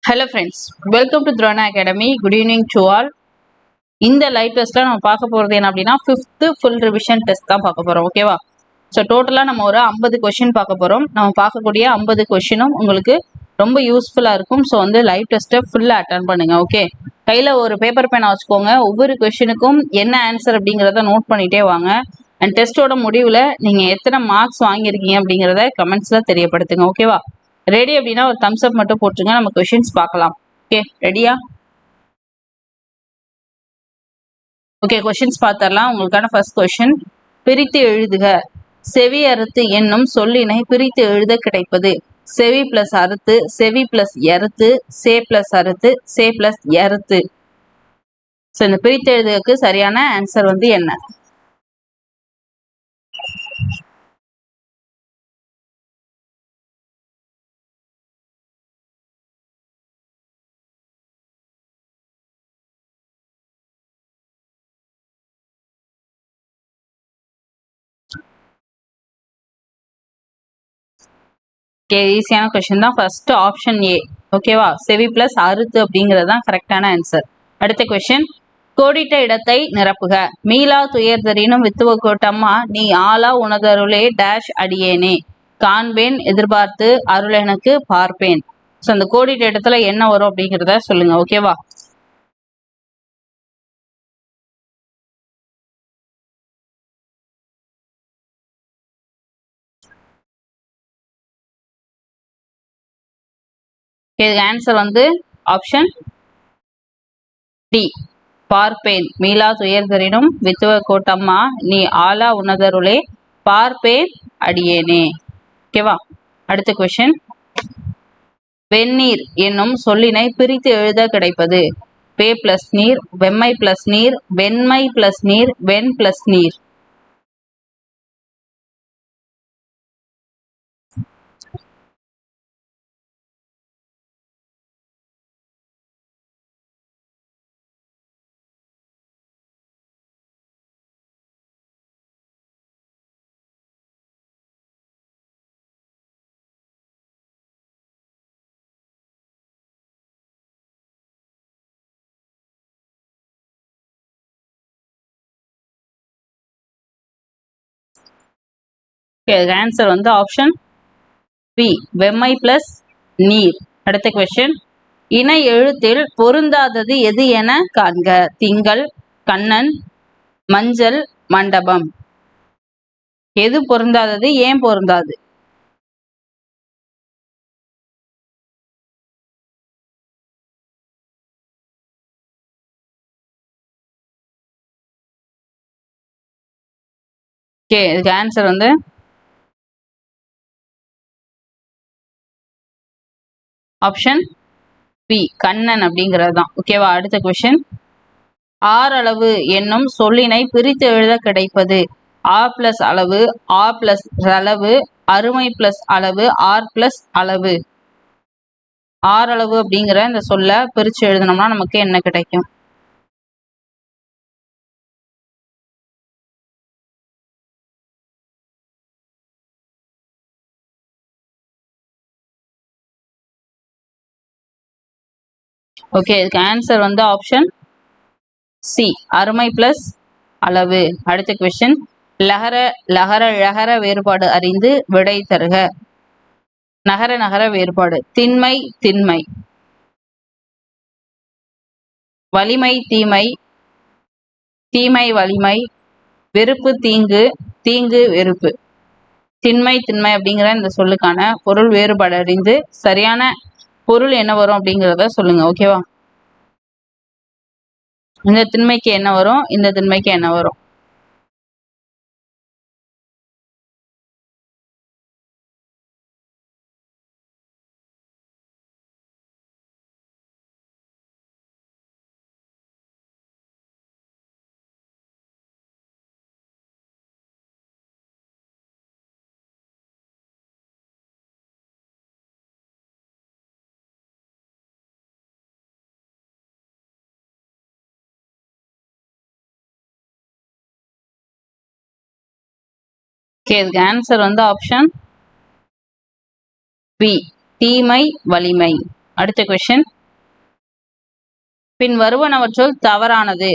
Hello friends, welcome to Drona Academy. Good evening to all. இந்த live டெஸ்ட்ல நம்ம பார்க்க போறது என்ன அப்படின்னா 5th ஃபுல் ரிவிஷன் டெஸ்ட் தான் பார்க்க போறோம். ஓகேவா? ஸோ டோட்டலா நம்ம ஒரு 50 கொஸ்டின் பார்க்க போறோம். நம்ம பார்க்கக்கூடிய 50 கொஸ்டினும் உங்களுக்கு ரொம்ப யூஸ்ஃபுல்லா இருக்கும். ஸோ லைவ் டெஸ்ட்டை ஃபுல்லா அட்டன் பண்ணுங்க. ஓகே, கையில ஒரு பேப்பர் பேனா வச்சுக்கோங்க. ஒவ்வொரு கொஸ்டினுக்கும் என்ன ஆன்சர் அப்படிங்கிறத நோட் பண்ணிட்டே வாங்க. அண்ட் டெஸ்டோட முடிவில் நீங்க எத்தனை மார்க்ஸ் வாங்கியிருக்கீங்க அப்படிங்கிறத கமெண்ட்ஸ்ல தெரியப்படுத்துங்க. ஓகேவா? ரெடி அப்படின்னா ஒரு தம்ஸ் அப் மட்டும் போட்டுருங்க. நம்ம கொஸ்டின்ஸ் பார்க்கலாம். ஓகே, ரெடியா? ஓகே, கொஸ்டின்ஸ் பார்த்தரலாம். உங்களுக்கான ஃபர்ஸ்ட் கொஸ்டின், பிரித்து எழுதுக. செவி அறுத்து என்னும் சொல்லினை பிரித்து எழுத கிடைப்பது. செவி பிளஸ் அறுத்து, செவி பிளஸ் எருத்து, சே பிளஸ் அறுத்து, சே பிளஸ் எருத்து. ஸோ இந்த பிரித்து எழுதுக்கு சரியான ஆன்சர் என்ன? ஈஸியான கொஸ்டின் தான். First option A. ஓகேவா? செவி பிளஸ் அறுத்து அப்படிங்கிறது தான் கரெக்டான ஆன்சர். அடுத்த கொஸ்டின், கோடிட்ட இடத்தை நிரப்புக. மீளா துயர்தரினும் வித்துவ கோட்டம்மா நீ ஆளா உனதருளே டேஷ் அடியேனே காண்பேன் எதிர்பார்த்து அருள் எனக்கு பார்ப்பேன். ஸோ அந்த கோடிட்ட இடத்துல என்ன வரும் அப்படிங்கிறத சொல்லுங்க. ஓகேவா? இதுக்கு ஆன்சர் ஆப்ஷன் டி, பார்ப்பேன். மீளா துயர்தரினும் வித்துவ கோட்டம்மா நீ ஆளா உனதருளே பார்ப்பேன் அடியேனே. ஓகேவா? அடுத்த கொஸ்டின், வெந்நீர் என்னும் சொல்லினை பிரித்து எழுத கிடைப்பது. பே பிளஸ் நீர், வெம்மை பிளஸ் நீர், வெண்மை பிளஸ் நீர், வெண் பிளஸ் நீர். ஆன்சர் ஆப்ஷன் பி, வெம்மை பிளஸ் நீர். அடுத்த கொஸ்டின், இணை எழுத்தில் பொருந்தாதது எது என காண்க. திங்கள், கண்ணன், மஞ்சள், மண்டபம். எது பொருந்தாதது, ஏன் பொருந்தாது? இதுக்கு ஆன்சர் ஆப்ஷன் பி, கண்ணன் அப்படிங்கிறது தான். ஓகேவா? அடுத்த கொஸ்டின், ஆறளவு என்னும் சொல்லினை பிரித்து எழுத கிடைப்பது. ஆ பிளஸ் அளவு, ஆ பிளஸ் அளவு, அருமை பிளஸ் அளவு, ஆர் பிளஸ் அளவு. ஆறளவு அப்படிங்கிற இந்த சொல்ல பிரிச்சு எழுதணும்னா நமக்கு என்ன கிடைக்கும்? ஓகே, இதுக்கு ஆன்சர் ஆப்ஷன் சி, அருமை பிளஸ் அளவு. அடுத்த கொஸ்டின், லகர லகர ழகர வேறுபாடு அறிந்து விடை தருக. நகர நகர வேறுபாடு. திண்மை திண்மை, வலிமை தீமை, தீமை வலிமை, வெறுப்பு தீங்கு, தீங்கு வெறுப்பு. திண்மை திண்மை அப்படிங்கிற இந்த சொல்லுக்கான பொருள் வேறுபாடு அறிந்து சரியான பொருள் என்ன வரும் அப்படிங்கிறத சொல்லுங்க. ஓகேவா? இந்த திண்மைக்கு என்ன வரும், இந்த திண்மைக்கு என்ன வரும்? இதுக்கு ஆன்சர் ஆப்ஷன் பி, தீமை வலிமை. அடுத்த கொஸ்டின், பின் வருவனவற்றுள் தவறானது.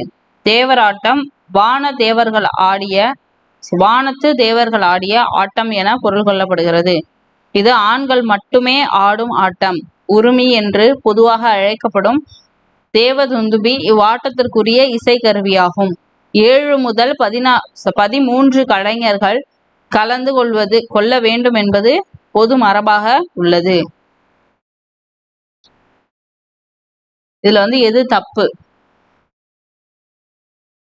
தேவராட்டம் வானத்து தேவர்கள் ஆடிய ஆட்டம் என பொருள் கொள்ளப்படுகிறது. இது ஆண்கள் மட்டுமே ஆடும் ஆட்டம். உருமி என்று பொதுவாக அழைக்கப்படும் தேவதுந்துபி இவ்வாட்டத்திற்குரிய இசைக்கருவியாகும். 7 முதல் 13 கலைஞர்கள் கலந்து கொள்ள வேண்டும் என்பது பொது மரபாக உள்ளது. இதுல எது தப்பு?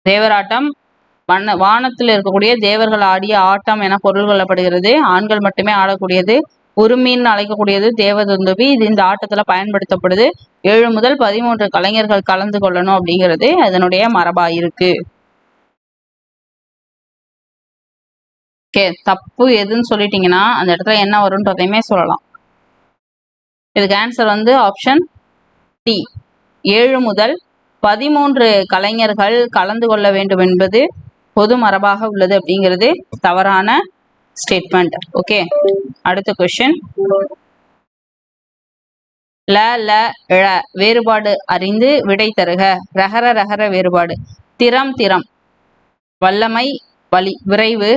தேவராட்டம் வானத்தில் இருக்கக்கூடிய தேவர்கள் ஆடிய ஆட்டம் என பொருள் கொள்ளப்படுகிறது. ஆண்கள் மட்டுமே ஆடக்கூடியது. உருமின்னு அழைக்கக்கூடியது தேவதுந்துபி. இது இந்த ஆட்டத்துல பயன்படுத்தப்படுது. 7 முதல் 13 கலைஞர்கள் கலந்து கொள்ளணும் அப்படிங்கிறது அதனுடைய மரபா இருக்கு. தப்பு எதுன்னு சொல்லிட்டீங்கன்னா அந்த இடத்துல என்ன வரும்ன்றதையுமே சொல்லலாம். இதுக்கு ஆன்சர் ஆப்ஷன் டி. 7 முதல் 13 கலைஞர்கள் கலந்து கொள்ள வேண்டும் என்பது பொது மரபாக உள்ளது அப்படிங்கிறது தவறான ஸ்டேட்மெண்ட். ஓகே, அடுத்த கொஸ்டின், ல ல ழ வேறுபாடு அறிந்து விடை தருக. ரகர ரகர வேறுபாடு. திறம் திறம், வல்லமை விரைவு,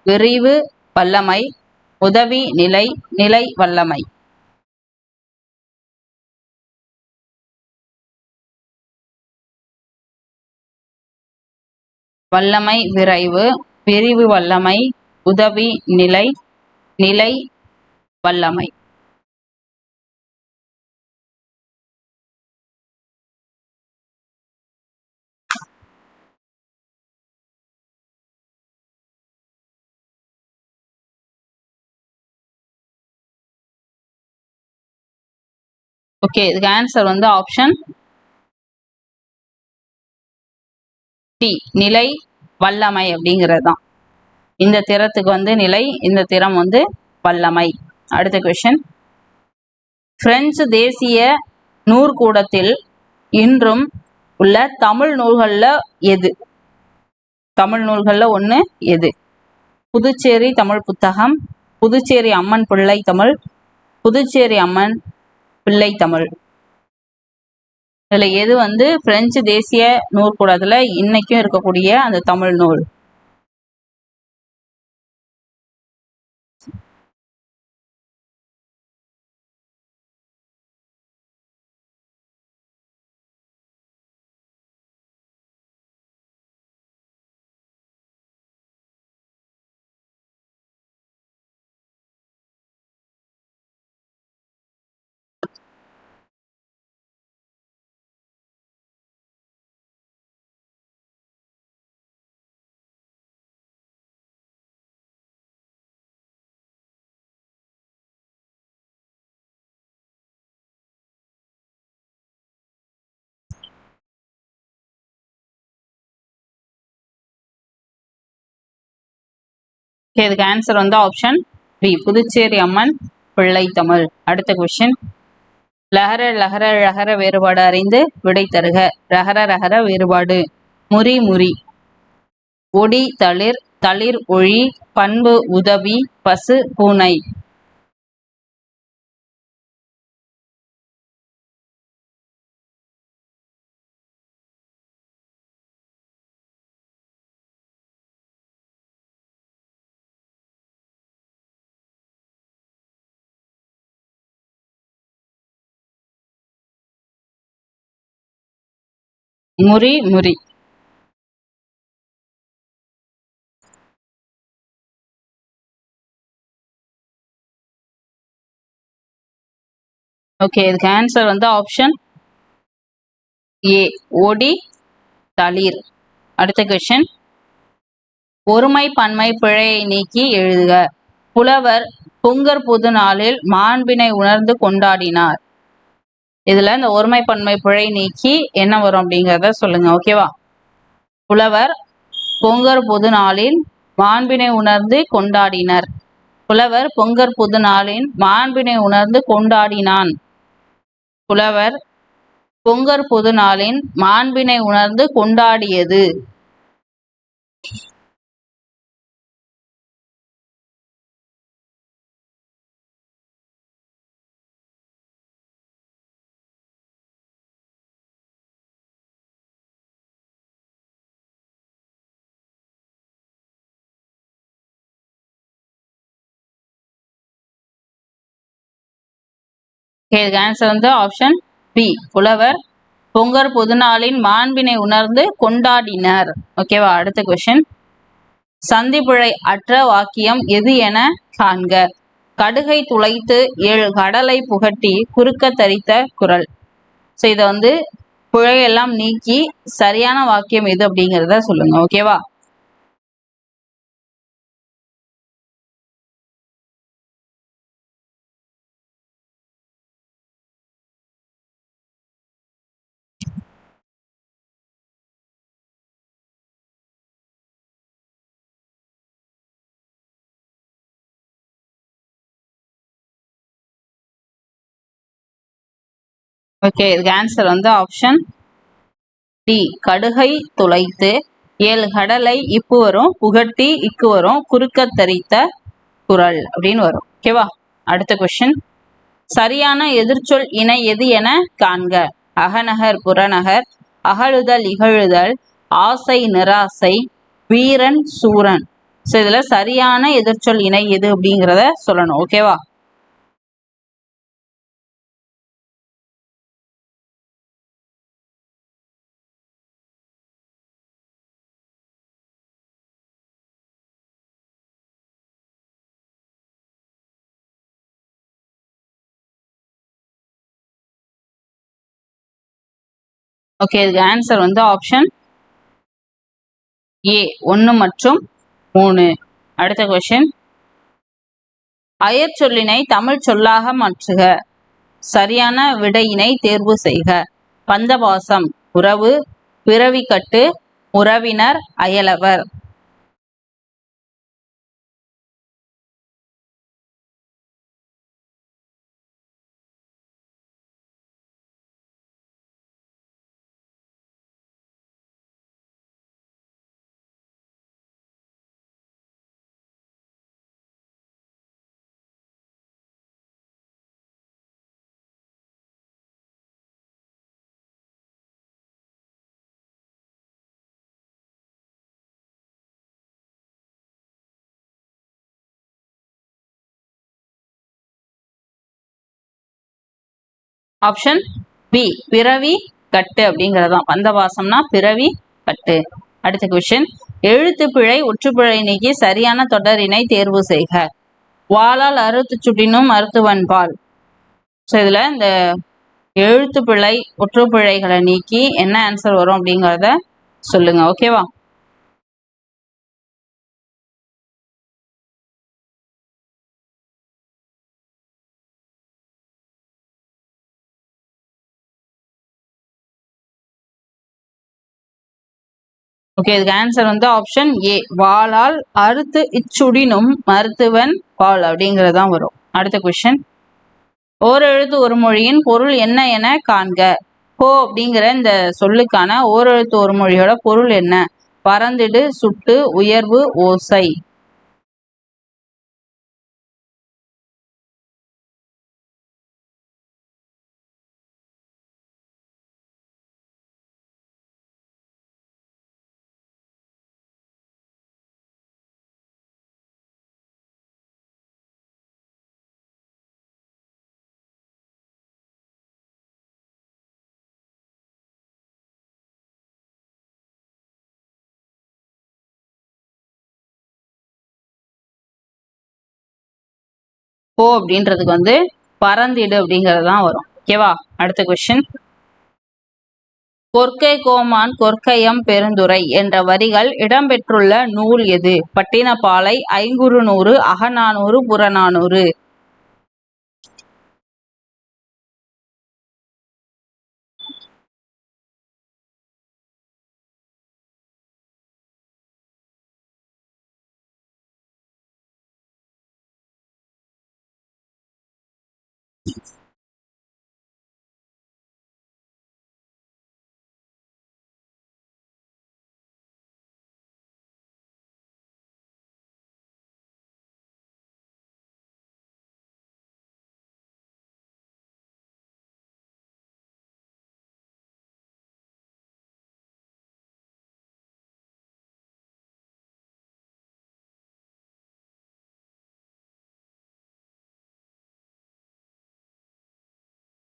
விரிவு வல்லமை, உதவி நிலை, நிலை வல்லமை. வல்லமை விரைவு, விரிவு வல்லமை, உதவி நிலை, நிலை வல்லமை. ஓகே, இதுக்கு ஆன்சர் ஆப்ஷன் டி, நிலை வல்லமை அப்படிங்கிறது தான். இந்த திறத்துக்கு நிலை, இந்த திறம் வல்லமை. அடுத்த கொஸ்டின், பிரெஞ்சு தேசிய நூற்கூடத்தில் இன்றும் உள்ள தமிழ் நூல்கள்ல எது? தமிழ் நூல்கள்ல ஒண்ணு எது? புதுச்சேரி தமிழ் புத்தகம், புதுச்சேரி அம்மன் பிள்ளை தமிழ், புதுச்சேரி அம்மன் பிள்ளை தமிழ். இதுல எது பிரெஞ்சு தேசிய நூற்கூடத்துல இன்னைக்கும் இருக்கக்கூடிய அந்த தமிழ் நூல்? இதுக்கு ஆன்சர் ஆப்ஷன் பி, புதுச்சேரி அம்மன் பிள்ளை தமிழ். அடுத்த கொஸ்டின், லகர லகர ழகர வேறுபாடு அறிந்து விடை தருக. ரகர ரகர வேறுபாடு. முறி முறி, ஒடி தளிர், தளிர் ஒளி, பண்பு உதவி, பசு பூனை. முறி முறி. ஓகே, இதுக்கு ஆன்சர் ஆப்ஷன் ஏ, ஒடி தளிர். அடுத்த கொஸ்டின், ஒருமை பன்மை பிழையை நீக்கி எழுதுக. புலவர் பொங்கற் புது நாளில் மாண்பினை உணர்ந்து கொண்டாடினார். இதுல இந்த ஒருமை பன்மை பிழை நீக்கி என்ன வரும் அப்படிங்கிறத சொல்லுங்க. ஓகேவா? புலவர் பொங்கற் புது நாளில் மாண்பினை உணர்ந்து கொண்டாடினர். புலவர் பொங்கற் புது நாளின் மாண்பினை உணர்ந்து கொண்டாடினான். புலவர் பொங்கற் புது நாளின் மாண்பினை உணர்ந்து கொண்டாடியது. இதுக்கு ஆன்சர் வந்து ஆப்ஷன் பி புலவர். பொங்கர் பொதுநாளின் மாண்பினை உணர்ந்து கொண்டாடினர். ஓகேவா? அடுத்த கொஸ்டின், சந்திப்பிழை அற்ற வாக்கியம் எது என காண்க. கடுகை துளைத்து 7 கடலை புகட்டி குறுக்க தரித்த குறள். ஸோ இதை வந்து பிழையெல்லாம் நீக்கி சரியான வாக்கியம் எது அப்படிங்கிறத சொல்லுங்க. ஓகேவா? ஓகே, இதுக்கு ஆன்சர் வந்து ஆப்ஷன் டி கடுகை துளைத்து 7 கடலை இப்பு வரும், புகட்டி இக்கு வரும், குறுக்க தரித்த குறள் அப்படின்னு வரும். ஓகேவா? அடுத்த கொஸ்டின், சரியான எதிர்ச்சொல் இணை எது என காண்க. அகநகர் புறநகர், அகழுதல் இகழுதல், ஆசை நிராசை, வீரன் சூரன். ஸோ இதுல சரியான எதிர்ச்சொல் இணை எது அப்படிங்கிறத சொல்லணும். ஓகேவா? ஓகே, இதுக்கு ஆன்சர் வந்து ஆப்ஷன் ஏ 1 மற்றும் 3. அடுத்த கொஸ்டின், அயற்சொல்லினை தமிழ் சொல்லாக மாற்றுக. சரியான விடையினை தேர்வு செய்க. பந்தபாசம் உறவு, பிறவிக்கட்டு, உறவினர், அயலவர். ஆப்ஷன் பி பிறவி கட்டு அப்படிங்கிறதான். பந்தபாசம்னா பிறவி கட்டு. அடுத்த கொஸ்டின், எழுத்து பிழை ஒற்றுப்பிழை நீக்கி சரியான தொடரினை தேர்வு செய்க. வாளால் அறுத்து சுட்டினும் மருத்துவன் பால். ஸோ இதுல இந்த எழுத்து பிழை ஒற்றுப்பிழைகளை நீக்கி என்ன ஆன்சர் வரும் அப்படிங்கிறத சொல்லுங்க. ஓகேவா? ஓகே, இதுக்கு ஆன்சர் வந்து ஆப்ஷன் ஏ வாளால் அறுத்து இச்சுடினும் மருத்துவன் பால் அப்படிங்கிறதான் வரும். அடுத்த கொஸ்டின், ஓரெழுத்து ஒரு மொழியின் பொருள் என்ன என காண்க. கோ அப்படிங்கிற இந்த சொல்லுக்கான ஓரெழுத்து ஒரு மொழியோட பொருள் என்ன? பறந்திடு, சுட்டு, உயர்வு, ஓசை. கோ அப்படின்றதுக்கு வந்து பறந்திடு அப்படிங்கிறது தான் வரும். ஓகேவா? அடுத்த கொஸ்டின், கொற்கை கோமான் கொற்கையம் பெருந்துறை என்ற வரிகள் இடம்பெற்றுள்ள நூல் எது? பட்டினப்பாலை, ஐங்குறுநூறு, அகநானூறு, புறநானூறு.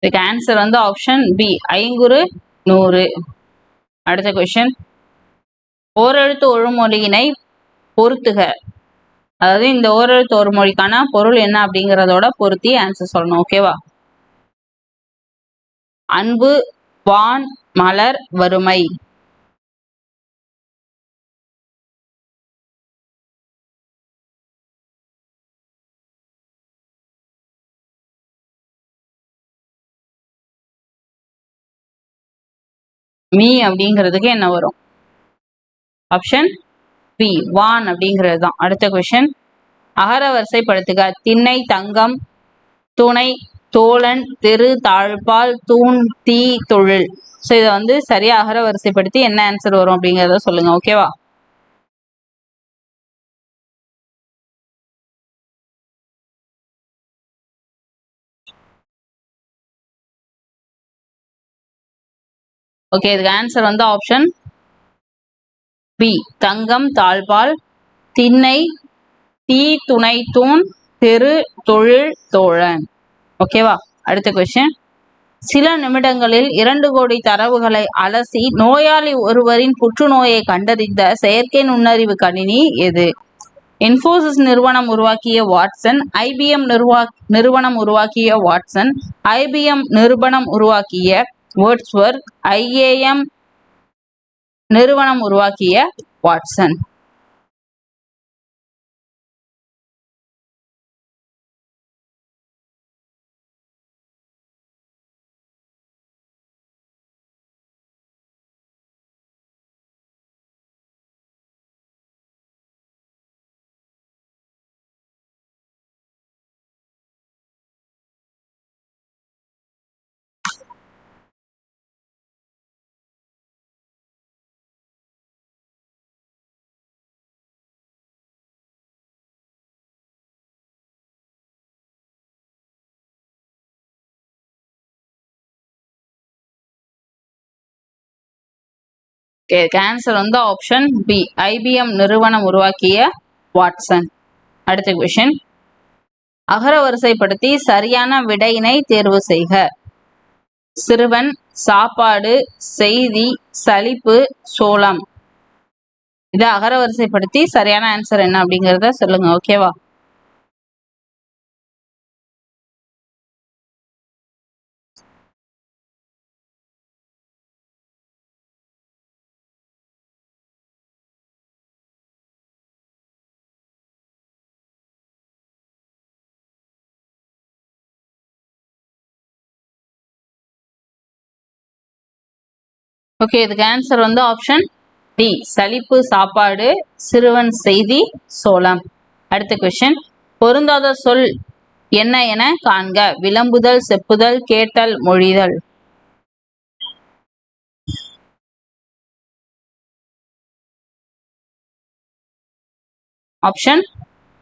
இதுக்கு ஆன்சர் வந்து ஆப்ஷன் பி, ஐங்குறு 100. அடுத்த கொஸ்டின், ஓரெழுத்து ஒழுமொழியினை பொருத்துக. அதாவது இந்த ஓரெழுத்து ஒரு மொழிக்கான பொருள் என்ன அப்படிங்கறதோட பொருத்தி ஆன்சர் சொல்லணும். ஓகேவா? அன்பு, வான், மலர், வறுமை. மீ அப்படிங்கிறதுக்கு என்ன வரும்? ஆப்ஷன் பி, வான் அப்படிங்கிறது தான். அடுத்த கொஸ்டின், அகர வரிசைப்படுத்துக. திண்ணை, தங்கம், துணை, தோழன், தெரு, தாழ்பால், தூண், தீ, தொழில். ஸோ இதை வந்து சரியா அகர வரிசைப்படுத்தி என்ன ஆன்சர் வரும் அப்படிங்கிறத சொல்லுங்க. ஓகேவா? ஓகே, இதுக்கு ஆன்சர் வந்து ஆப்ஷன் பி, தங்கம், தாழ்பால், திண்ணை, தீ, துணை, தூண், தெரு, தொழில், தோழன். ஓகேவா? அடுத்த கொஸ்டின், சில நிமிடங்களில் 2 கோடி தரவுகளை அலசி நோயாளி ஒருவரின் புற்றுநோயை கண்டறிந்த செயற்கை நுண்ணறிவு கணினி எது? இன்ஃபோசிஸ் நிறுவனம் உருவாக்கிய வாட்சன், ஐபிஎம் நிறுவனம் உருவாக்கிய வாட்சன், ஐபிஎம் நிறுவனம் உருவாக்கிய வேர்ட்ஸ்வர்த், ஐஏஎம் நிறுவனம் உருவாக்கிய வாட்சன். ஆன்சர் வந்து ஆப்ஷன் பி, ஐபிஎம் நிறுவனம் உருவாக்கிய வாட்சன். அடுத்த கொஸ்டின், அகர வரிசைப்படுத்தி சரியான விடையினை தேர்வு செய்க. சிறுவன், சாப்பாடு, செய்தி, சலிப்பு, சோளம். இதை அகர வரிசைப்படுத்தி சரியான ஆன்சர் என்ன அப்படிங்கறத சொல்லுங்க. ஓகேவா? ஓகே, இதுக்கு ஆன்சர் வந்து ஆப்ஷன் டி, சலிப்பு, சாப்பாடு, சிறுவன், செய்தி, சோளம். அடுத்த கொஸ்டின், பொருந்தாத சொல் என்ன என காண்க. விளம்புதல், செப்புதல், கேட்டல், மொழிதல். ஆப்ஷன்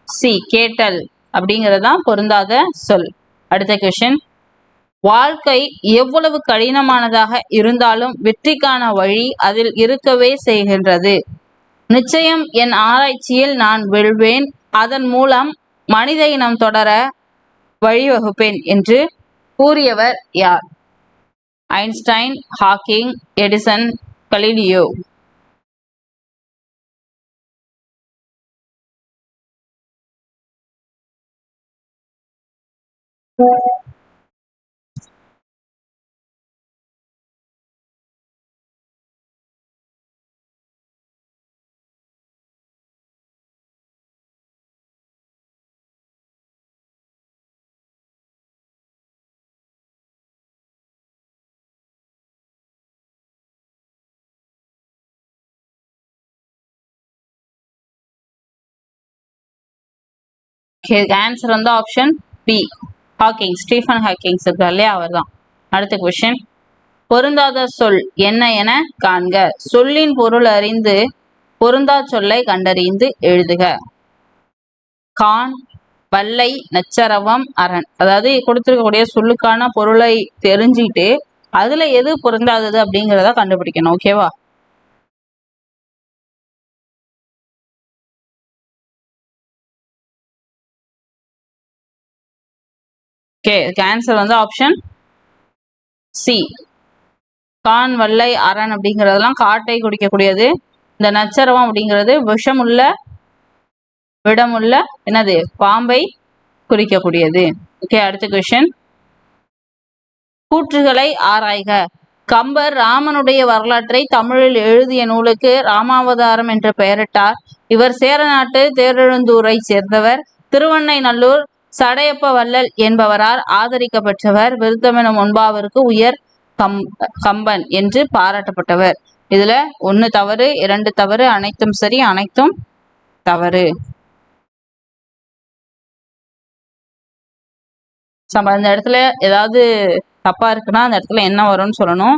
சி, கேட்டல் அப்படிங்கறதுதான் பொருந்தாத சொல். அடுத்த கொஸ்டின், வாழ்க்கை எவ்வளவு கடினமானதாக இருந்தாலும் வெற்றிக்கான வழி அதில் இருக்கவே செய்கின்றது. நிச்சயம் என் ஆராய்ச்சியில் நான் வெல்வேன், அதன் மூலம் மனித இனம் தொடர வழிவகுப்பேன் என்று கூறியவர் யார்? Einstein, Hawking, Edison, Galileo. Answer வந்து option B, Hawking, Stephen Hawking இருக்கார் இல்லையா, அவர் தான். அடுத்த கொஸ்டின், பொருந்தாத சொல் என்ன என காண்க. சொல்லின் பொருள் அறிந்து பொருந்தா சொல்லை கண்டறிந்து எழுதுக. கான், வல்லை, நச்சரவம், அரண். அதாவது கொடுத்திருக்கக்கூடிய சொல்லுக்கான பொருளை தெரிஞ்சுட்டு அதுல எது பொருந்தாதது அப்படிங்கிறத கண்டுபிடிக்கணும். ஓகேவா? ஓகே, ஆன்சர் வந்து ஆப்ஷன் சி. கான் வல்லை அரண் அப்படிங்கிறதெல்லாம் காட்டை குடிக்கக்கூடியது. இந்த நச்சரவம் அப்படிங்கிறது விஷமுள்ள விடமுள்ள என்னது பாம்பை குறிக்கக்கூடியது. ஓகே, அடுத்த கொஸ்டின். கூற்றுகளை ஆராய்க. கம்பர் ராமனுடைய வரலாற்றை தமிழில் எழுதிய நூலுக்கு ராமாவதாரம் என்று பெயரிட்டார். இவர் சேர நாட்டு தேரெழுந்தூரை சேர்ந்தவர். திருவண்ணைநல்லூர் சடையப்ப வள்ளல் என்பவரால் ஆதரிக்கப்பட்டவர். விருத்தமெனும் ஒன்பாவிற்கு உயர் கம்பன் என்று பாராட்டப்பட்டவர். இதுல 1 தவறு, 2 தவறு, அனைத்தும் சரி, அனைத்தும் தவறு. அந்த இடத்துல ஏதாவது தப்பா இருக்குன்னா அந்த இடத்துல என்ன வரும்னு சொல்லணும்.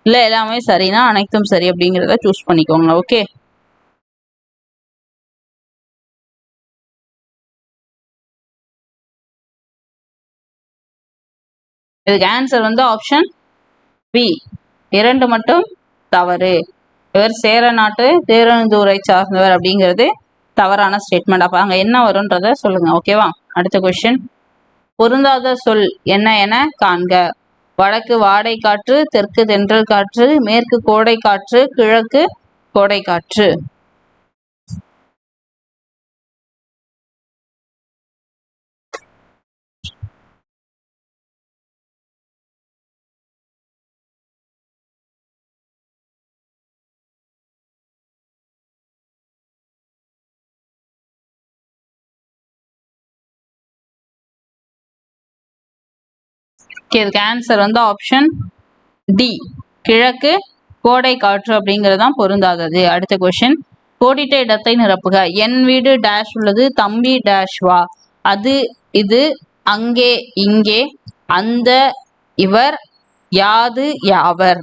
இல்ல எல்லாமே சரினா அனைத்தும் சரி அப்படிங்கிறத சூஸ் பண்ணிக்கோங்க. ஓகே, இதுக்கு ஆன்சர் வந்து ஆப்ஷன் பி. 2 மட்டும் தவறு. இவர் சேர நாட்டு தேரெழுந்தூரை சார்ந்தவர் அப்படிங்கிறது தவறான ஸ்டேட்மெண்ட். அப்ப அங்க என்ன வரும்ன்றத சொல்லுங்க. ஓகேவா, அடுத்த கொஸ்டின். பொருந்தாத சொல் என்ன என காண்க. வடக்கு வாடை காற்று, தெற்கு தென்றல் காற்று, மேற்கு கோடை காற்று, கிழக்கு கோடை காற்று. இதுக்கு ஆன்சர் வந்து ஆப்ஷன் டி. கிழக்கு கோடை காற்று அப்படிங்கிறது தான் பொருந்தாதது. அடுத்த கொஸ்டின். கோடிட்ட இடத்தை நிரப்புக. என் வீடு டேஷ் உள்ளது, தம்பி டேஷ் வா. அது இது அங்கே இங்கே அந்த இவர் யாது யாவர்.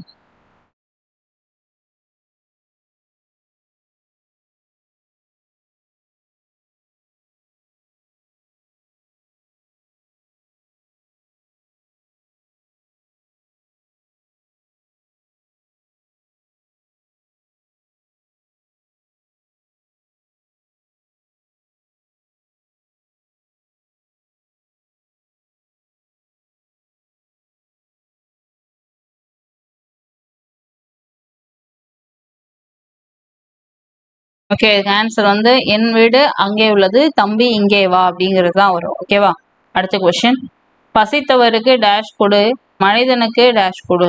ஓகே, ஆன்சர் வந்து என் வீடு அங்கே உள்ளது, தம்பி இங்கே வா அப்படிங்கிறது தான் வரும். ஓகேவா, அடுத்த கொஸ்டின். பசித்தவருக்கு டேஷ் கொடு, மனிதனுக்கு டேஷ் கொடு.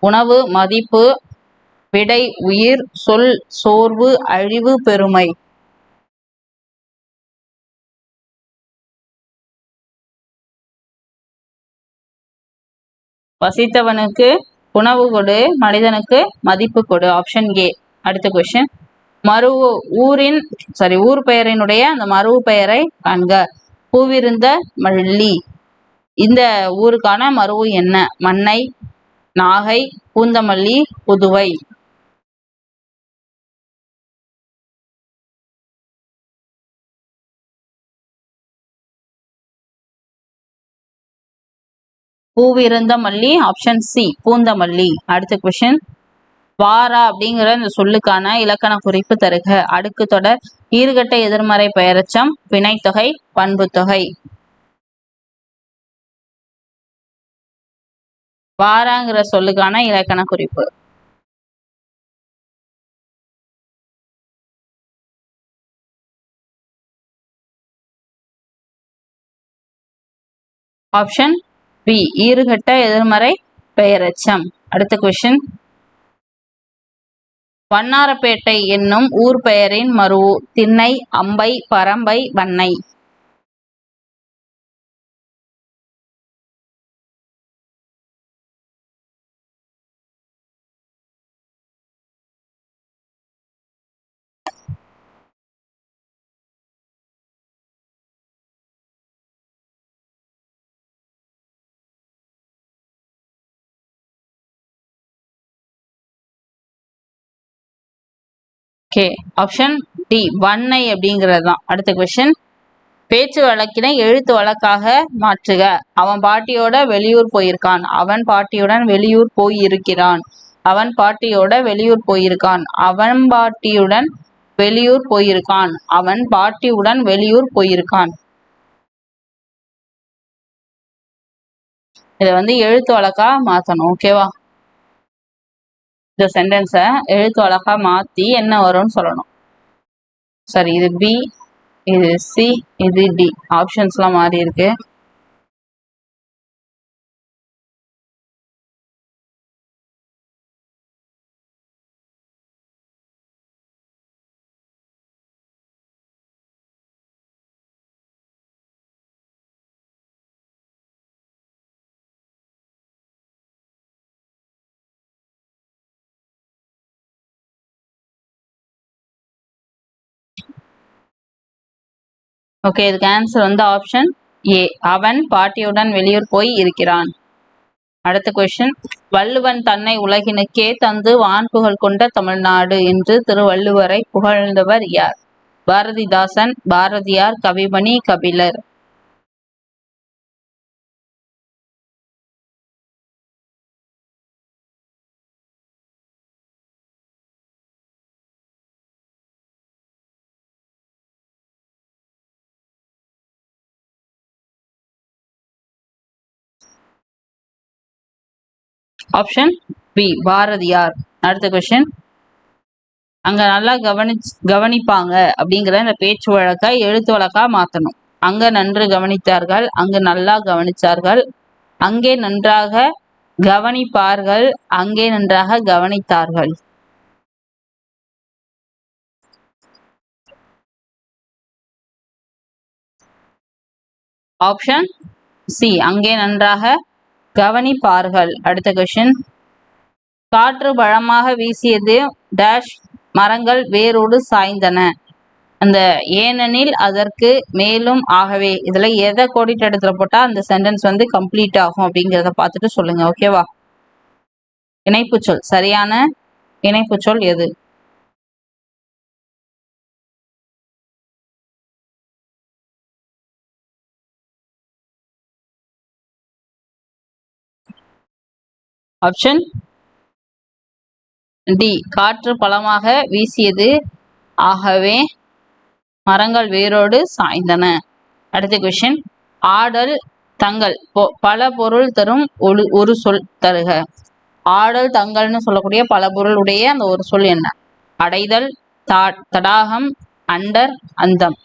உணவு, மதிப்பு, விடை, உயிர், சொல், சோர்வு, அழிவு, பெருமை. பசித்தவனுக்கு உணவு கொடு, மனிதனுக்கு மதிப்பு கொடு. Option A. அடுத்த கொஸ்டின். ஊர் பெயரினுடைய அந்த மருவு பெயரை காண்க. பூவிருந்த மல்லி. இந்த ஊருக்கான மருவு என்ன? மன்னை, நாகை, பூந்தமல்லி, புதுவை. பூவிருந்த மல்லி, ஆப்ஷன் சி பூந்தமல்லி. அடுத்த கொஸ்டின். வாரா அப்படிங்கிற இந்த சொல்லுக்கான இலக்கண குறிப்பு தருக. அடுக்கு தொடர், ஈறுகட்ட எதிர்மறை பெயரெச்சம், வினைத்தொகை, பண்புத்தொகை. வாராங்கிற சொல்லுக்கான இலக்கண குறிப்பு. ஆப்ஷன் பி ஈறுகட்ட எதிர்மறை பெயரெச்சம். அடுத்த கொஸ்டின். வண்ணாரப்பேட்டை என்னும் ஊர் பெயரின் மருவு. திண்ணை, அம்பை, பரம்பை, Vannai. Okay, option D Vannai அப்படிங்கிறது தான். அடுத்த கொஸ்டின். பேச்சு வழக்கினை எழுத்து வழக்காக மாற்றுக. அவன் பாட்டியோட வெளியூர் போயிருக்கான். அவன் பாட்டியுடன் வெளியூர் போயிருக்கிறான். அவன் பாட்டியோட வெளியூர் போயிருக்கான். அவன் பாட்டியுடன் வெளியூர் போயிருக்கான். அவன் பாட்டியுடன் வெளியூர் போயிருக்கான். இதை வந்து எழுத்து வழக்கா மாத்தணும். ஓகேவா? இந்த சென்டென்ஸை எழுத்து வழக்கா மாத்தி என்ன வரும்னு சொல்லணும். சரி, இது பி, இது சி, இது டி. ஆப்ஷன்ஸ்லாம் மாறி இருக்கு. ஓகே, இதுக்கு ஆன்சர் வந்து ஆப்ஷன் ஏ. அவன் பாட்டியுடன் வெளியூர் போய் இருக்கிறான். அடுத்த கொஸ்டின். வள்ளுவன் தன்னை உலகினுக்கே தந்து வான்புகழ் கொண்ட தமிழ்நாடு என்று திருவள்ளுவரை புகழ்ந்தவர் யார்? பாரதிதாசன், பாரதியார், கவிமணி, கபிலர். Option B, Bharathiyar. அடுத்த கொஸ்டின். அங்க நல்லா கவனிப்பாங்க அப்படிங்கிற இந்த பேச்சு வழக்கை எழுத்து வழக்கா மாத்தணும். அங்க நன்று கவனித்தார்கள், அங்கு நல்லா கவனித்தார்கள், அங்கே நன்றாக கவனிப்பார்கள், அங்கே நன்றாக கவனித்தார்கள். ஆப்ஷன் சி, அங்கே நன்றாக கவனிப்பார்கள். அடுத்த கொஸ்டின். காற்று பலமாக வீசியது டேஷ் மரங்கள் வேரோடு சாய்ந்தன. அந்த ஏனெனில் அதற்கு மேலும் ஆகவே இதுல எதை கோடிட்ட இடத்துல போட்டா அந்த சென்டென்ஸ் வந்து கம்ப்ளீட் ஆகும் அப்படிங்கிறத பார்த்துட்டு சொல்லுங்க. ஓகேவா? இணைப்பு சொல். சரியான இணைப்பு சொல் எது? ஆப்ஷன் டி, காற்று பலமாக வீசியது ஆகவே மரங்கள் வேரோடு சாய்ந்தன. அடுத்த கொஸ்டின். ஆடல் தங்கள் பல பொருள் தரும் ஒரு சொல் தருக. ஆடல் தங்கள்னு சொல்லக்கூடிய பல பொருளுடைய அந்த ஒரு சொல் என்ன? அடைதல், தடாகம், அண்டர், அந்தம்.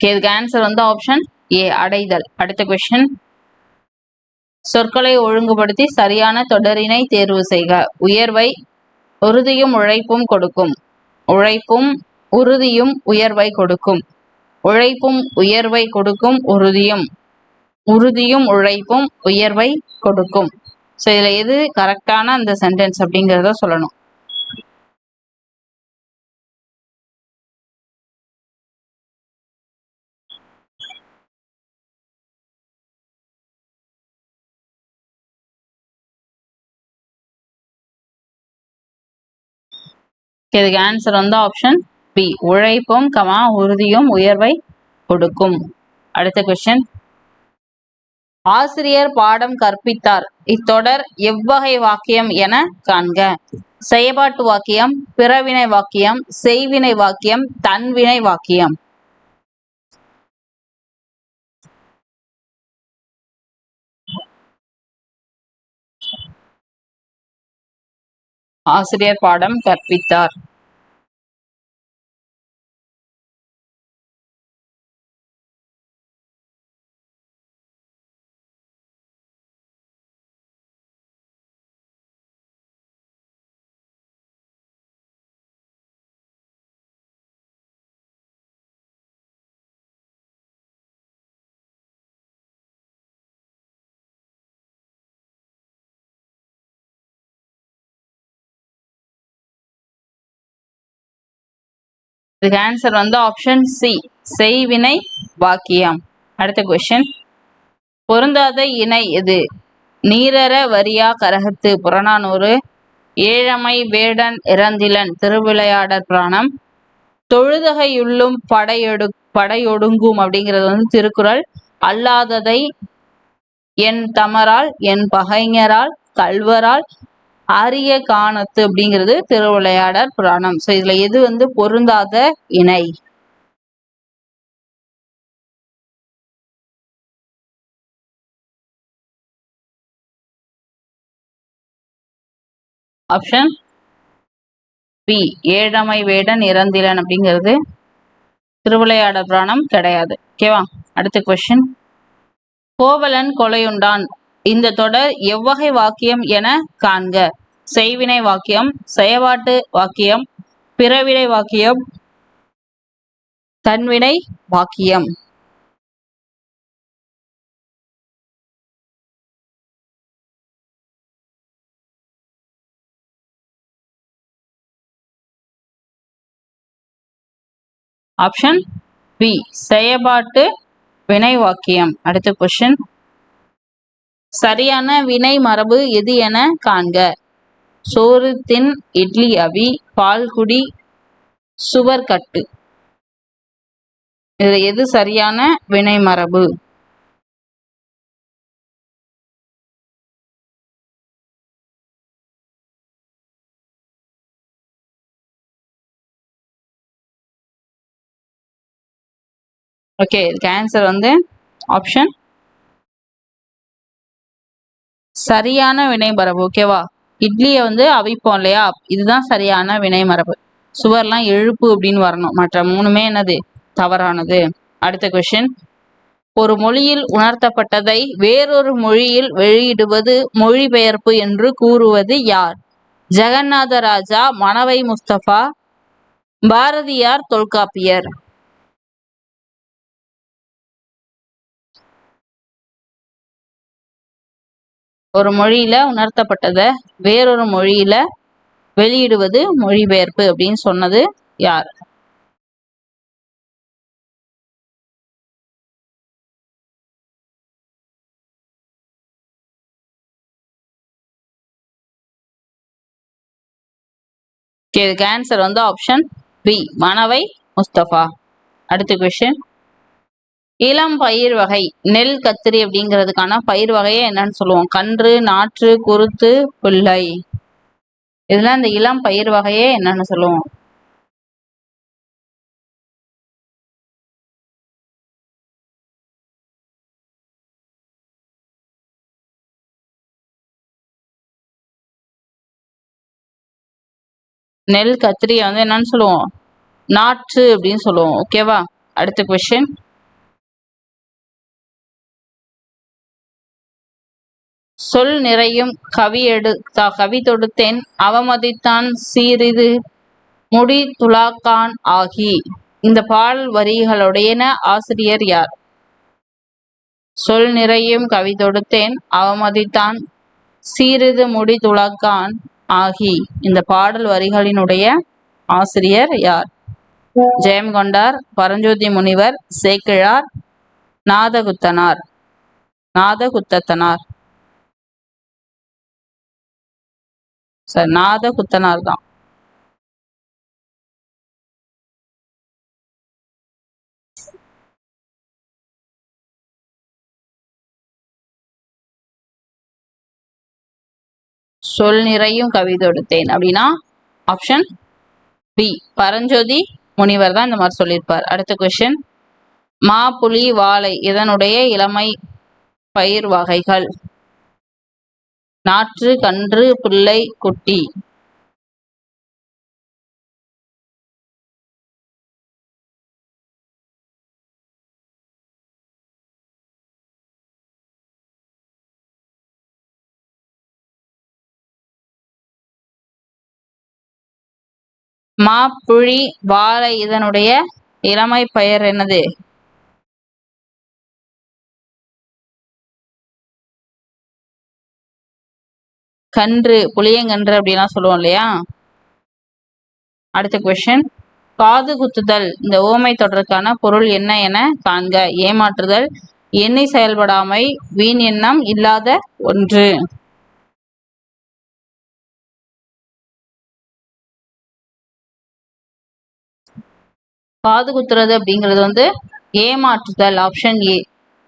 இதுக்கு ஆன்சர் வந்து ஆப்ஷன் ஏ, அடைதல். அடுத்த கொஸ்டின். சொற்களை ஒழுங்குபடுத்தி சரியான தொடரினை தேர்வு செய்க. உயர்வை உறுதியும் உழைப்பும் கொடுக்கும். உழைப்பும் உறுதியும் உயர்வை கொடுக்கும். உழைப்பும் உயர்வை கொடுக்கும். உறுதியும் உறுதியும் உழைப்பும் உயர்வை கொடுக்கும். ஸோ இதுல எது கரெக்டான அந்த சென்டென்ஸ் அப்படிங்கிறத சொல்லணும். இதுக்கு ஆன்சர் வந்து ஆப்ஷன் பி, உழைப்பும் உறுதியும் உயர்வை கொடுக்கும். அடுத்த கொஸ்டின். ஆசிரியர் பாடம் கற்பித்தார். இத்தொடர் எவ்வகை வாக்கியம் என காண்க. செயற்பாட்டு வாக்கியம், பிறவினை வாக்கியம், செய்வினை வாக்கியம், தன்வினை வாக்கியம். ஆசிரியர் பாடம் கற்பித்தார். இதுக்கு ஆன்சர் வந்து ஆப்ஷன் சி, செய்வினை வாக்கியம். அடுத்த கொஸ்டின். பொருந்தாத இணை எது? நீரற வரியா கரகத்து புறநானூறு, ஏழமை வேடன் இறந்திலன் திருவிளையாடற் புராணம், தொழுதகையுள்ளும் படையொடுங்கும் அப்படிங்கிறது வந்து திருக்குறள், அல்லாததை என் தமரால் என் பகைஞரால் கல்வரால் அரிய காணத்து அப்படிங்கிறது திருவிளையாடற் புராணம். சோ இதுல எது பொருந்தாத இணை? ஆப்ஷன் பி ஏழமை வேடன் இறந்திலன் அப்படிங்கிறது திருவிளையாடற் புராணம் கிடையாது. ஓகேவா? அடுத்த கொஸ்டின், கோவலன் கொலையுண்டான் இந்த தொடர் எவ்வகை வாக்கியம் என காண்க. செய்வினை வாக்கியம், செயவாட்டு வாக்கியம், பிறவினை வாக்கியம், தன்வினை வாக்கியம். ஆப்ஷன் பி செயபாட்டு வினை வாக்கியம். அடுத்த கொஸ்டின், சரியான வினை மரபு எது என காண்க. சோறு தின், இட்லி அவி, பால்குடி, சுவர்கட்டு. இதுல எது சரியான வினை மரபு? ஓகே, இதுக்கு ஆன்சர் ஆப்ஷன் சரியான வினை மரபு. ஓகேவா? இட்லியை அவிப்போம் இல்லையா, இதுதான் சரியான வினை மரபு. சுவர்லாம் எழுப்பு அப்படின்னு வரணும், மற்ற மூணுமே என்னது தவறானது. அடுத்த கொஸ்டின், ஒரு மொழியில் உணர்த்தப்பட்டதை வேறொரு மொழியில் வெளியிடுவது மொழிபெயர்ப்பு என்று கூறுவது யார்? ஜெகநாத ராஜா, மணவை முஸ்தபா, பாரதியார், தொல்காப்பியர். ஒரு மொழியில உணர்த்தப்பட்டதை வேறொரு மொழியில வெளியிடுவது மொழிபெயர்ப்பு அப்படின்னு சொன்னது யார்? இதுக்கு answer option B Manavai Mustafa. அடுத்த கொஸ்டின், இளம் பயிர் வகை நெல் கத்திரி அப்படிங்கிறதுக்கான பயிர் வகையை என்னன்னு சொல்லுவோம்? கன்று, நாற்று, குருத்து, புல்லை. இதுல இந்த இளம் பயிர் வகையை என்னன்னு சொல்லுவோம்? நெல் கத்திரியை என்னன்னு சொல்லுவோம்? நாற்று அப்படின்னு சொல்லுவோம். ஓகேவா? அடுத்த கொஸ்டின், சொல் நிறையும் கவி தொடுத்தேன் அவமதித்தான் சீரிது முடி துலாக்கான் ஆகி. இந்த பாடல் வரிகளுடைய ஆசிரியர் யார்? சொல் நிறையும் கவி தொடுத்தேன் அவமதித்தான் சீரிது முடி துலாக்கான் ஆகி. இந்த பாடல் வரிகளினுடைய ஆசிரியர் யார்? ஜெயங்கொண்டார், பரஞ்சோதி முனிவர், சேக்கிழார், நாதகுத்தனார். சார் நாதகுத்தனார் தான். சொல் நிறையும் கவி தொடுத்தேன் அப்படின்னா ஆப்ஷன் பி பரஞ்சோதி முனிவர் தான் இந்த மாதிரி சொல்லியிருப்பார். அடுத்த கொஸ்டின், மா, புலி, வாழை இதனுடைய இளமை பயிர் வகைகள்? நாற்று, கன்று, புல்லை, குட்டி. மா, புலி, வாழை இதனுடைய இளமை பெயர் என்னது? கன்று, புளியங்கன்று அப்படிலாம் சொல்லுவோம் இல்லையா? அடுத்த கொஸ்டின், காது குத்துதல் இந்த ஓமை தொடருக்கான பொருள் என்ன என காண்க. ஏமாற்றுதல், எண்ணி செயல்படாமை, வீண் எண்ணம், இல்லாத ஒன்று. காது குத்துறது அப்படிங்கிறது ஏமாற்றுதல். Option A.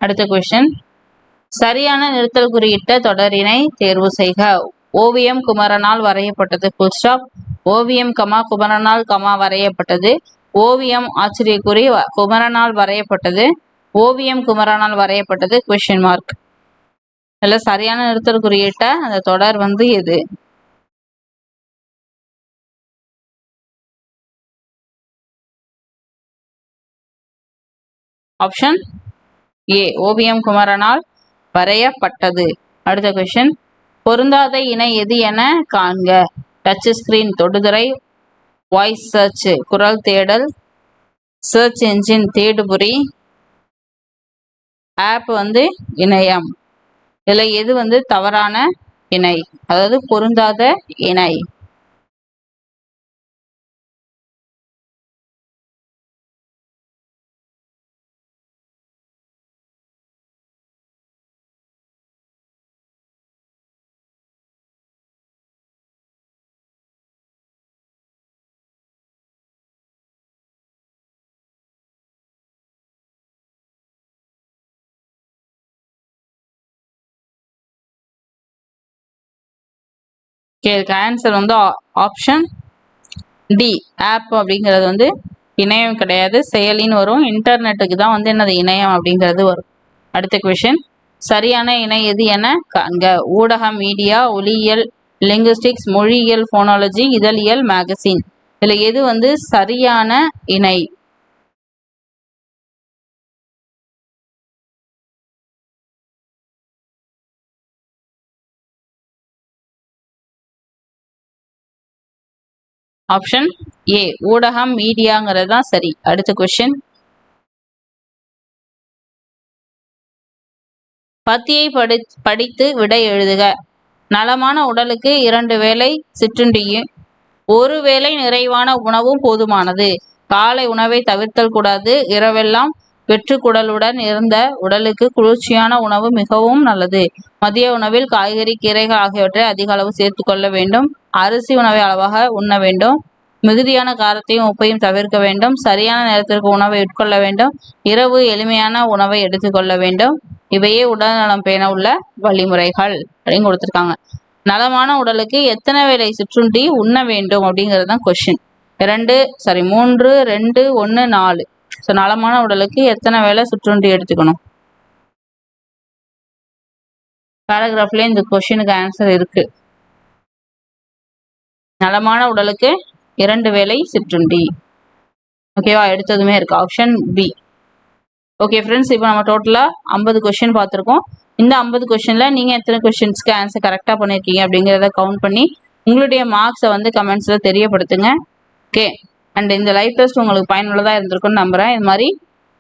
அடுத்த கொஸ்டின், சரியான நிறுத்தல் குறியிட்ட தொடரினை தேர்வு செய்க. ஓவியம் குமரனால் வரையப்பட்டது ஃபுல் ஸ்டாப். ஓவியம் குமரனால் வரையப்பட்டது. ஓவியம் ஆச்சரியக்குறி குமரனால் வரையப்பட்டது. ஓவியம் குமரனால் வரையப்பட்டது கொஸ்டின் மார்க். இல்ல சரியான நிறுத்தல் குறியிட்ட அந்த தொடர் வந்து எது? ஆப்ஷன் ஏ ஓவியம் குமரனால் வரையப்பட்டது. அடுத்த கொஸ்டின், பொருந்தாத இணை எது என காண்க. டச் ஸ்கிரீன் தொடுதிரை, வாய்ஸ் சர்ச் குரல் தேடல், சர்ச் என்ஜின் தேடுபொறி, ஆப் வந்து இணையம். இதுல எது வந்து தவறான இணை, அதாவது பொருந்தாத இணை? ஆன்சர் வந்து ஆப்ஷன் டி ஆப் அப்படிங்கிறது வந்து இணையம் கிடையாது, செயலின்னு வரும். இன்டர்நெட்டுக்கு தான் வந்து என்னது இணையம் அப்படிங்கிறது வரும். அடுத்த கொஸ்டின், சரியான இணை எது என காண்க. ஊடகம், மீடியா, ஒலியியல், லிங்குஸ்டிக்ஸ், மொழியியல், போனாலஜி, இதழியல், மேகசின். இதுல எது வந்து சரியான இணை? ஆப்ஷன் ஏ ஊடகம், மீடியாங்கிறது தான் சரி. அடுத்த கொஸ்டின், பத்தியை படித்து விடை எழுதுக. நலமான உடலுக்கு 2 வேளை சிற்றுண்டியும் 1 வேளை நிறைவான உணவும் போதுமானது. காலை உணவை தவிர்த்தல் கூடாது. இரவெல்லாம் வெற்றுக்குடலுடன் இருந்த உடலுக்கு குளிர்ச்சியான உணவு மிகவும் நல்லது. மதிய உணவில் காய்கறி, கீரைகள் ஆகியவற்றை அதிக அளவு சேர்த்து கொள்ள வேண்டும். அரிசி உணவை அளவாக உண்ண வேண்டும். மிகுதியான காரத்தையும் உப்பையும் தவிர்க்க வேண்டும். சரியான நேரத்திற்கு உணவை உட்கொள்ள வேண்டும். இரவு எளிமையான உணவை எடுத்துக்கொள்ள வேண்டும். இவையே உடல் நலம் பேண உள்ள வழிமுறைகள் அப்படின்னு கொடுத்துருக்காங்க. நலமான உடலுக்கு எத்தனை வேளை சிற்றுண்டி உண்ண வேண்டும் அப்படிங்கிறது தான் கொஸ்டின். 3, 2, 1, 4. ஸோ நலமான உடலுக்கு எத்தனை வேளை சிற்றுண்டி எடுத்துக்கணும்? பேராகிராஃப்ல இந்த கொஸ்டினுக்கு ஆன்சர் இருக்கு. நலமான உடலுக்கு 2 வேளை சிற்றுண்டி. ஓகேவா, எடுத்ததுமே இருக்கு ஆப்ஷன் பி. ஓகே ஃப்ரெண்ட்ஸ், இப்போ நம்ம டோட்டலாக 50 கொஸ்டின் பார்த்துருக்கோம். இந்த 50 கொஸ்டினில் நீங்கள் எத்தனை கொஸ்டின்ஸ்க்கு ஆன்சர் கரெக்டாக பண்ணியிருக்கீங்க அப்படிங்கிறத கவுண்ட் பண்ணி உங்களுடைய மார்க்ஸை வந்து கமெண்ட்ஸில் தெரியப்படுத்துங்க. ஓகே, அண்ட் இந்த லைவ் டெஸ்ட் உங்களுக்கு பயனுள்ளதாக இருந்திருக்குன்னு நம்புகிறேன். இது மாதிரி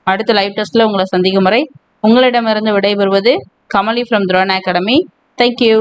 அடுத்த லைவ் டெஸ்ட்டில் உங்களை சந்திக்கும் வரை உங்களிடமிருந்து விடைபெறுவது Kamali from drone academy. Thank you.